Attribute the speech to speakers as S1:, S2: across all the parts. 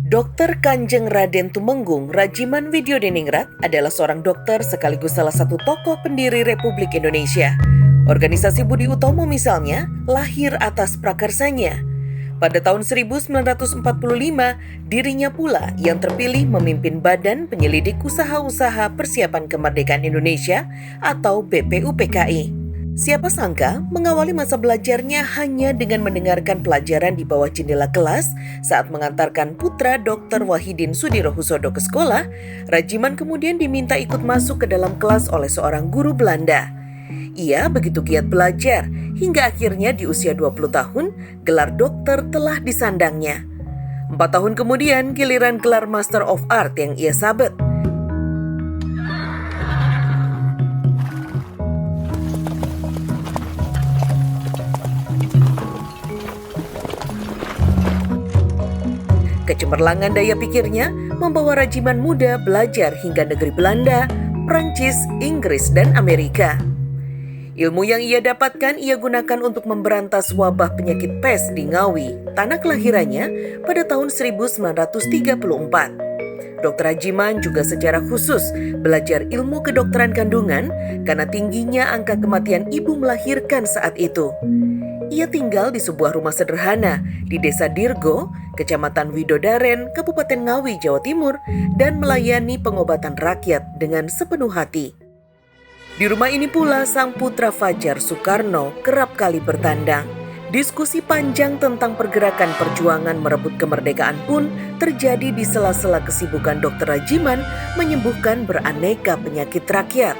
S1: Dr. Kanjeng Raden Tumenggung Rajiman Widyodiningrat adalah seorang dokter sekaligus salah satu tokoh pendiri Republik Indonesia. Organisasi Budi Utomo misalnya lahir atas prakarsanya. Pada tahun 1945, dirinya pula yang terpilih memimpin Badan Penyelidik Usaha-Usaha Persiapan Kemerdekaan Indonesia atau BPUPKI. Siapa sangka mengawali masa belajarnya hanya dengan mendengarkan pelajaran di bawah jendela kelas saat mengantarkan putra Dr. Wahidin Sudirohusodo ke sekolah, Rajiman kemudian diminta ikut masuk ke dalam kelas oleh seorang guru Belanda. Ia begitu giat belajar hingga akhirnya di usia 20 tahun gelar dokter telah disandangnya. 4 tahun kemudian giliran gelar Master of Art yang ia sabet. Kecemerlangan daya pikirnya membawa Rajiman muda belajar hingga negeri Belanda, Prancis, Inggris, dan Amerika. Ilmu yang ia dapatkan ia gunakan untuk memberantas wabah penyakit pes di Ngawi, tanah kelahirannya pada tahun 1934. Dr. Rajiman juga secara khusus belajar ilmu kedokteran kandungan karena tingginya angka kematian ibu melahirkan saat itu. Ia tinggal di sebuah rumah sederhana di Desa Dirgo, Kecamatan Widodaren, Kabupaten Ngawi, Jawa Timur, dan melayani pengobatan rakyat dengan sepenuh hati. Di rumah ini pula sang putra Fajar Soekarno kerap kali bertandang. Diskusi panjang tentang pergerakan perjuangan merebut kemerdekaan pun terjadi di sela-sela kesibukan Dr. Rajiman menyembuhkan beraneka penyakit rakyat.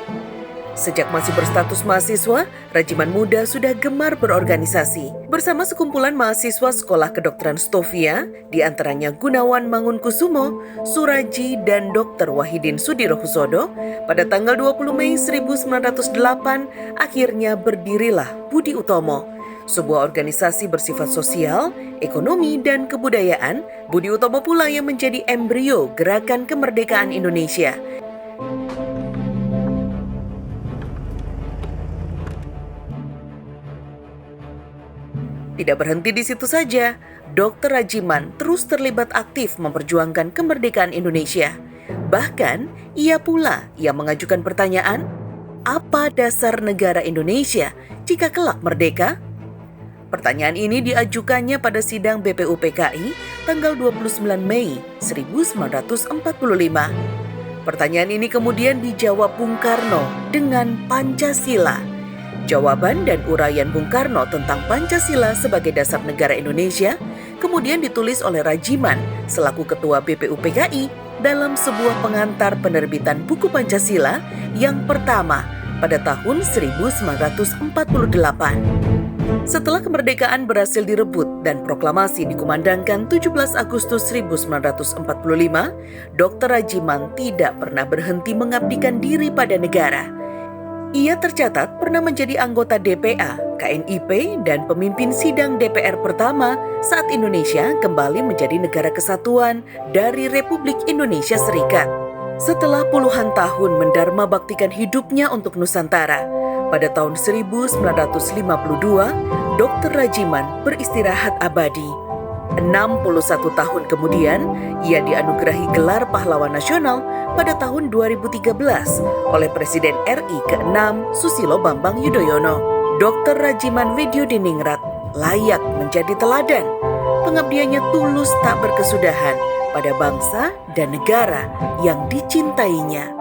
S1: Sejak masih berstatus mahasiswa, Rajiman muda sudah gemar berorganisasi. Bersama sekumpulan mahasiswa Sekolah Kedokteran Stovia, di antaranya Gunawan Mangunkusumo, Suraji, dan Dr. Wahidin Sudirohusodo, pada tanggal 20 Mei 1908 akhirnya berdirilah Budi Utomo. Sebuah organisasi bersifat sosial, ekonomi, dan kebudayaan. Budi Utomo pula yang menjadi embrio gerakan kemerdekaan Indonesia. Tidak berhenti di situ saja, Dr. Rajiman terus terlibat aktif memperjuangkan kemerdekaan Indonesia. Bahkan, ia pula yang mengajukan pertanyaan, apa dasar negara Indonesia jika kelak merdeka? Pertanyaan ini diajukannya pada sidang BPUPKI tanggal 29 Mei 1945. Pertanyaan ini kemudian dijawab Bung Karno dengan Pancasila. Jawaban dan uraian Bung Karno tentang Pancasila sebagai dasar negara Indonesia kemudian ditulis oleh Rajiman selaku Ketua BPUPKI dalam sebuah pengantar penerbitan buku Pancasila yang pertama pada tahun 1948. Setelah kemerdekaan berhasil direbut dan proklamasi dikumandangkan 17 Agustus 1945, Dr. Rajiman tidak pernah berhenti mengabdikan diri pada negara. Ia tercatat pernah menjadi anggota DPA, KNIP, dan pemimpin sidang DPR pertama saat Indonesia kembali menjadi negara kesatuan dari Republik Indonesia Serikat. Setelah puluhan tahun mendarma baktikan hidupnya untuk Nusantara, pada tahun 1952, Dr. Rajiman beristirahat abadi. 61 tahun kemudian, ia dianugerahi gelar pahlawan nasional pada tahun 2013 oleh Presiden RI ke-6 Susilo Bambang Yudhoyono. Dr. Rajiman Widyodiningrat layak menjadi teladan. Pengabdiannya tulus tak berkesudahan pada bangsa dan negara yang dicintainya.